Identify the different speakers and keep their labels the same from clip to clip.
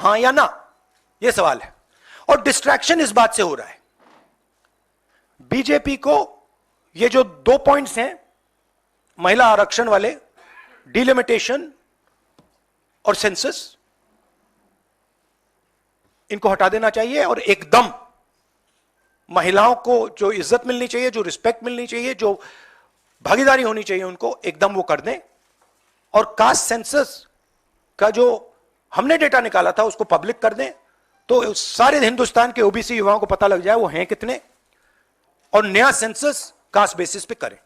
Speaker 1: हां या ना, यह सवाल है। और डिस्ट्रैक्शन इस बात से हो रहा है, बीजेपी को ये जो 2 पॉइंट्स हैं, महिला आरक्षण वाले, डिलिमिटेशन और सेंसस, इनको हटा देना चाहिए और एकदम महिलाओं को जो इज्जत मिलनी चाहिए, जो रिस्पेक्ट मिलनी चाहिए, जो भागीदारी होनी चाहिए, उनको एकदम वो कर दें। और कास्ट सेंसस का जो हमने डेटा निकाला था उसको पब्लिक कर दें, तो सारे हिंदुस्तान के ओबीसी युवाओं को पता लग जाए वो हैं कितने, और नया सेंसस कास्ट बेसिस पे करें।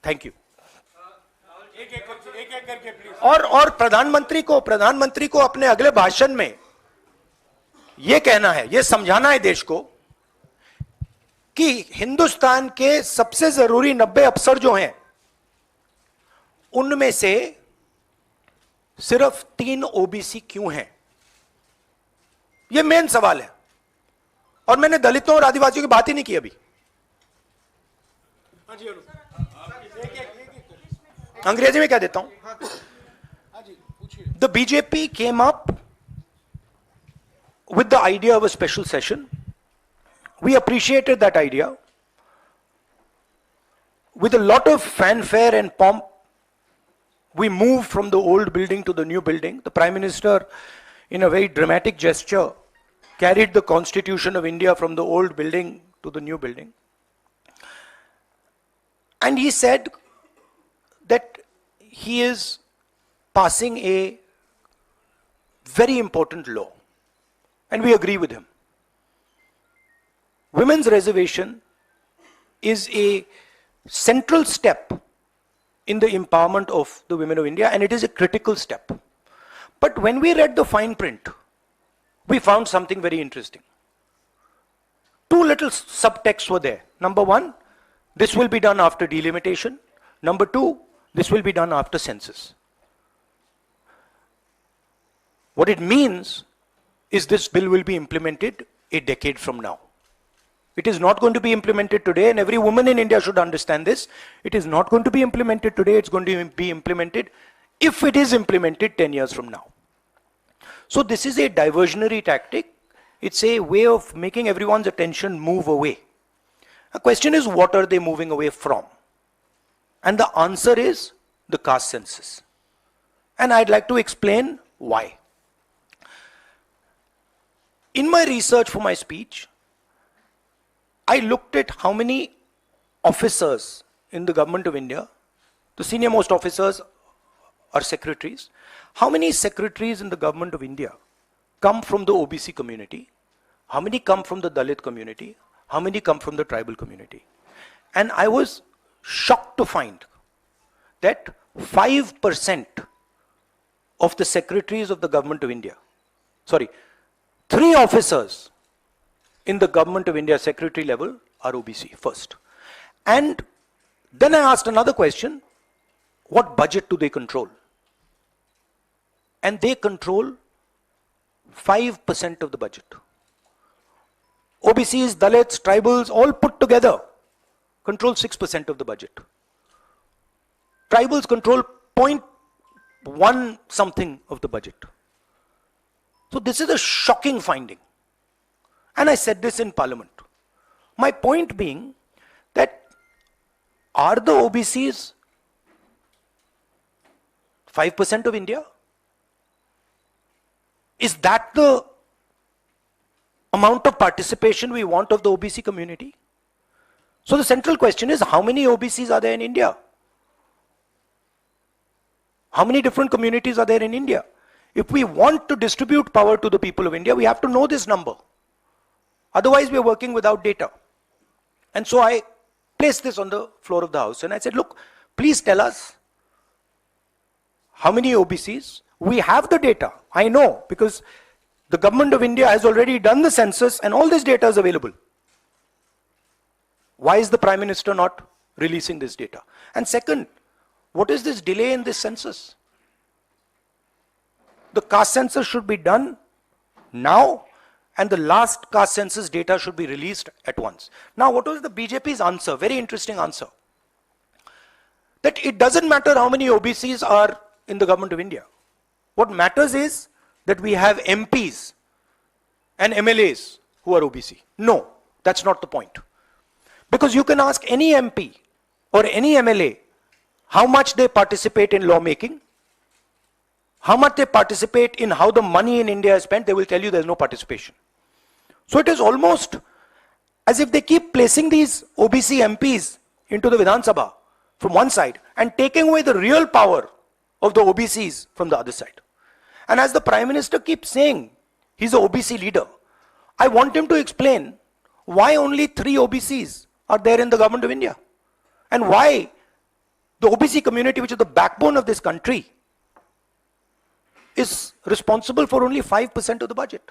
Speaker 1: Thank you. एक एक करके प्लीज। और प्रधानमंत्री को अपने अगले भाषण में यह कहना है, यह समझाना है देश को कि हिंदुस्तान के सबसे जरूरी 90 अफसर जो हैं, उनमें से सिर्फ 3 ओबीसी क्यों हैं? यह मेन सवाल है। और मैंने दलितों और आदिवासियों की बात ही नहीं की अभी। अंग्रेजी में क्या देता हूं? The BJP came up with the idea of a special session. We appreciated that idea. With a lot of fanfare and pomp, we moved from the old building to the new building. The Prime Minister, in a very dramatic gesture, carried the Constitution of India from the old building to the new building. And he said that he is passing a very important law. And we agree with him. Women's reservation is a central step in the empowerment of the women of India, and it is a critical step. But when we read the fine print, we found something very interesting. 2 little subtexts were there. Number 1, this will be done after delimitation. Number 2, this will be done after census. What it means is this bill will be implemented a decade from now. It is not going to be implemented today, and every woman in India should understand this. It is not going to be implemented today, it's going to be implemented, if it is implemented, 10 years from now. So this is a diversionary tactic. It's a way of making everyone's attention move away. The question is, what are they moving away from? And the answer is the caste census. And I'd like to explain why. In my research for my speech, I looked at how many officers in the government of India, the senior most officers are secretaries, how many secretaries in the government of India come from the OBC community, how many come from the Dalit community, how many come from the tribal community. And I was shocked to find that 5% of the secretaries of the government of India, 3 officers in the government of India secretary level are OBC first. And then I asked another question, what budget do they control? And they control 5% of the budget. OBCs, Dalits, tribals, all put together control 6% of the budget. Tribals control 0.1 something of the budget. So this is a shocking finding. And I said this in Parliament. My point being that are the OBCs 5% of India? Is that the amount of participation we want of the OBC community? So the central question is, how many OBCs are there in India? How many different communities are there in India? If we want to distribute power to the people of India, we have to know this number. Otherwise, we are working without data. And so I placed this on the floor of the House and I said, look, please tell us how many OBCs. We have the data, I know, because the government of India has already done the census and all this data is available. Why is the Prime Minister not releasing this data? And second, what is this delay in this census? The caste census should be done now, and the last caste census data should be released at once. Now, what was the BJP's answer? Very interesting answer. That it doesn't matter how many OBCs are in the government of India. What matters is that we have MPs and MLAs who are OBC. No, that's not the point. Because you can ask any MP or any MLA how much they participate in lawmaking, how much they participate in how the money in India is spent, they will tell you there's no participation. So it is almost as if they keep placing these OBC MPs into the Vidhan Sabha from one side and taking away the real power of the OBCs from the other side. And as the Prime Minister keeps saying, he's an OBC leader, I want him to explain why only 3 OBCs are there in the government of India, and why the OBC community, which is the backbone of this country, is responsible for only 5% of the budget.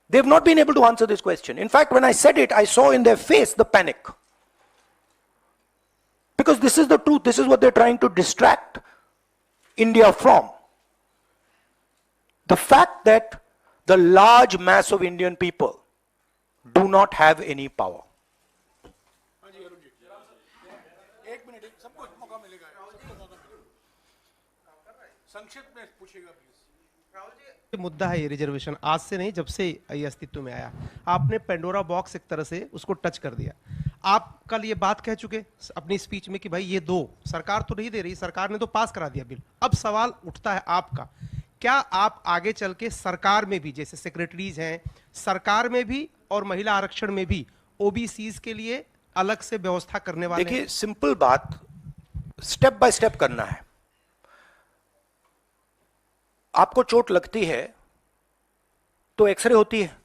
Speaker 1: They've not been able to answer this question. In fact, when I said it, I saw in their face the panic. Because this is the truth, this is what they're trying to distract India from. The fact that the large mass of Indian people do not have any power.
Speaker 2: मुद्दा है ये reservation, आज से नहीं, जब से ये अस्तित्व में आया आपने पेंडोरा बॉक्स एक तरह से उसको टच कर दिया। आप कल ये बात कह चुके अपनी स्पीच में कि भाई ये दो सरकार तो नहीं दे रही, सरकार ने तो पास करा दिया बिल। अब सवाल उठता है आपका, क्या आप आगे चल के सरकार में भी, जैसे सेक्रेटरीज हैं, सरकार में भी और महिला आरक्षण में भी ओबीसीज के लिए अलग से व्यवस्था करने वाले?
Speaker 1: देखिए, सिंपल बात, स्टेप बाय स्टेप करना है। आपको चोट लगती है तो एक्सरे होती है,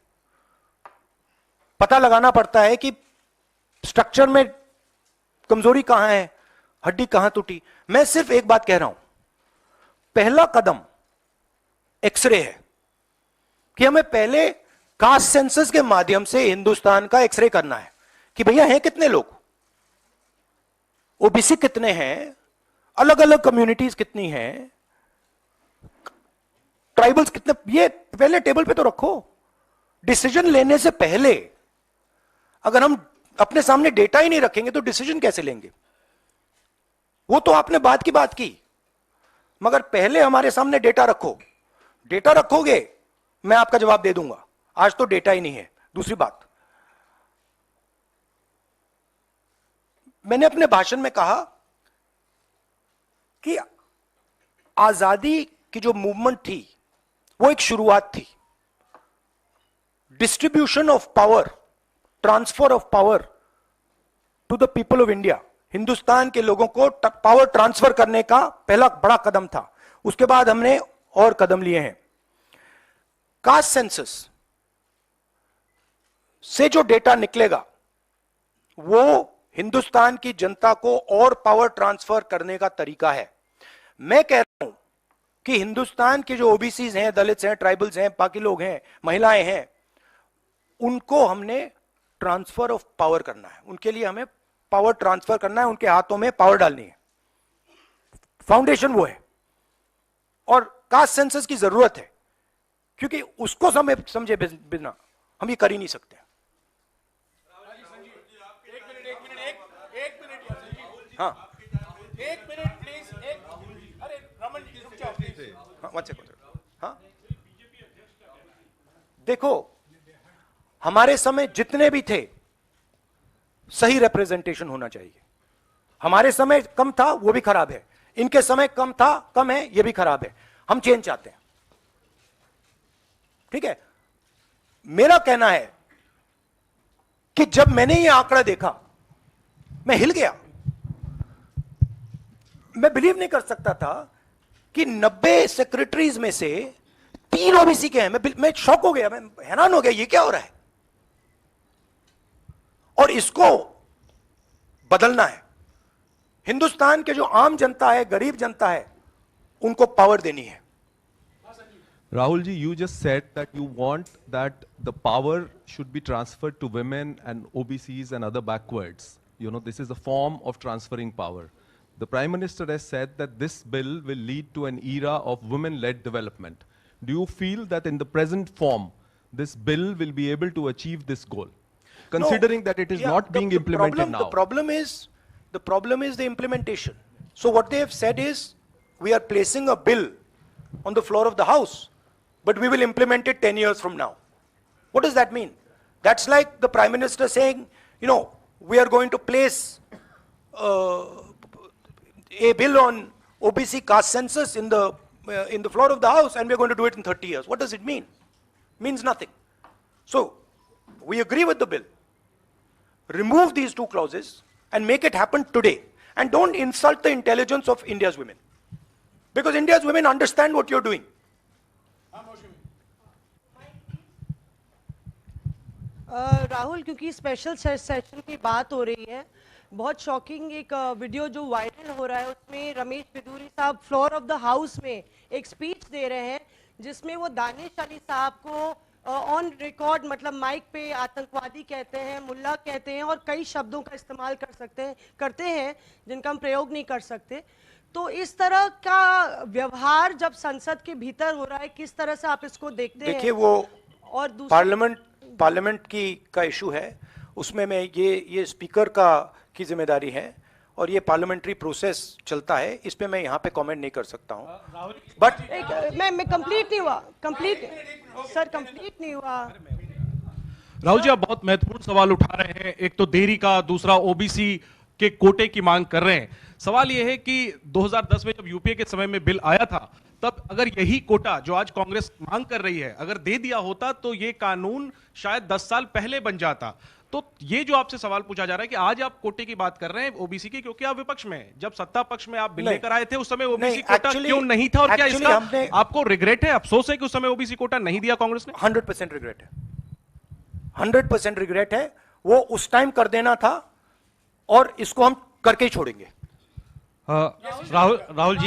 Speaker 1: पता लगाना पड़ता है कि स्ट्रक्चर में कमजोरी कहां है, हड्डी कहां टूटी। मैं सिर्फ एक बात कह रहा हूं, पहला कदम एक्सरे है कि हमें पहले कास्ट सेंसस के माध्यम से हिंदुस्तान का एक्सरे करना है कि भैया हैं कितने लोग, ओबीसी कितने हैं, अलग अलग कम्युनिटीज कितनी हैं, ट्राइबल्स कितने, ये पहले टेबल पे तो रखो। डिसीजन लेने से पहले अगर हम अपने सामने डेटा ही नहीं रखेंगे तो डिसीजन कैसे लेंगे? वो तो आपने बात की बात की, मगर पहले हमारे सामने डेटा रखो। डेटा रखोगे मैं आपका जवाब दे दूंगा, आज तो डेटा ही नहीं है। दूसरी बात, मैंने अपने भाषण में कहा कि आजादी की जो मूवमेंट थी वो एक शुरुआत थी। Distribution of power, transfer of power to the people of India, Hindustan के लोगों को पावर ट्रांसफर करने का पहला बड़ा कदम था। उसके बाद हमने और कदम लिए हैं। कास्ट सेंसस से जो डेटा निकलेगा वो हिंदुस्तान की जनता को और पावर ट्रांसफर करने का तरीका है। मैं कह रहा हूं कि हिंदुस्तान के जो ओबीसीज हैं, दलित्स हैं, ट्राइबल्स हैं, बाकी लोग हैं, महिलाएं हैं, उनको हमने ट्रांसफर ऑफ पावर करना है। उनके लिए हमें पावर ट्रांसफर करना है, उनके हाथों में पावर डालनी है। फाउंडेशन वो है, और कास्ट सेंसस की जरूरत है, क्योंकि उसको समझे बिना हम ये कर ही नहीं सकते। हाँ, एक मिनट प्लीज, अरे रमन जी रुक जाओ प्लीज। हाँ, वन सेकंड। हाँ, देखो, हमारे समय जितने भी थे सही रिप्रेजेंटेशन होना चाहिए। हमारे समय कम था, वो भी खराब है। इनके समय कम था, कम है, ये भी खराब है। हम चेंज चाहते हैं, ठीक है। मेरा कहना है कि जब मैंने ये आंकड़ा देखा मैं हिल गया। मैं बिलीव नहीं कर सकता था कि 90 सेक्रेटरीज में से 3 ओबीसी के हैं। मैं शॉक हो गया, मैं हैरान हो गया, ये क्या हो रहा है। और इसको बदलना है। हिंदुस्तान के जो आम जनता है, गरीब जनता है, उनको पावर देनी है।
Speaker 3: Rahul ji, you just said that you want that the power should be transferred to women and OBCs and other backwards. You know, this is a form of transferring power. The Prime Minister has said that this bill will lead to an era of women-led development. Do you feel that in the present form, this bill will be able to achieve this goal? Considering that it is not being implemented now.
Speaker 1: The problem is the implementation. So what they have said is, we are placing a bill on the floor of the House, but we will implement it 10 years from now. What does that mean? That's like the Prime Minister saying, you know, we are going to place a bill on OBC caste census in the floor of the House, and we're going to do it in 30 years. What does it mean? Means nothing. So, we agree with the bill. Remove these two clauses and make it happen today. And don't insult the intelligence of India's women. Because India's women understand what you're doing.
Speaker 4: Rahul, क्योंकि special session की बात हो रही है, बहुत shocking एक video जो viral हो रहा है, उसमें रमेश बिदूरी साहब फ्लोर ऑफ द हाउस में एक स्पीच दे रहे हैं, जिसमें वो दानिश अली साहब को ऑन रिकॉर्ड, मतलब माइक पे आतंकवादी कहते हैं, मुल्ला कहते हैं और कई शब्दों का इस्तेमाल करते हैं जिनका हम प्रयोग नहीं कर सकते. तो इस तरह का व्यवहार जब संसद के भीतर हो रहा है, किस तरह से आप इसको देखते हैं?
Speaker 1: देखिए, वो
Speaker 4: और
Speaker 1: पार्लियामेंट का इशू है, उसमें मैं ये स्पीकर की जिम्मेदारी है और ये पार्लियामेंट्री प्रोसेस चलता है, इस पे मैं यहाँ पे कमेंट नहीं कर सकता हूँ. बट
Speaker 4: मैं कंप्लीट नहीं हुआ, कंप्लीट नहीं हुआ.
Speaker 5: राहुल जी, आप बहुत महत्वपूर्ण सवाल उठा रहे हैं. एक तो देरी का, दूसरा ओबीसी के कोटे की मांग कर रहे हैं. सवाल यह है कि 2010 में जब यूपीए के समय में बिल आया था, तब अगर यही कोटा जो आज कांग्रेस मांग कर रही है अगर दे दिया होता तो ये कानून शायद 10 साल पहले बन जाता. तो ये जो आपसे सवाल पूछा जा रहा है कि आज आप कोटे की बात कर रहे हैं ओबीसी की, क्योंकि आप विपक्ष में हैं. जब सत्ता पक्ष में आप बिल लेकर आए थे उस समय ओबीसी कोटा क्यों नहीं था, और क्या इसका आपको रिग्रेट है, अफसोस है कि उस समय ओबीसी कोटा नहीं दिया कांग्रेस ने?
Speaker 1: 100% रिग्रेट है, 100% रिग्रेट है. वो उस टाइम कर देना था और इसको हम करके ही छोड़ेंगे.
Speaker 5: राहुल जी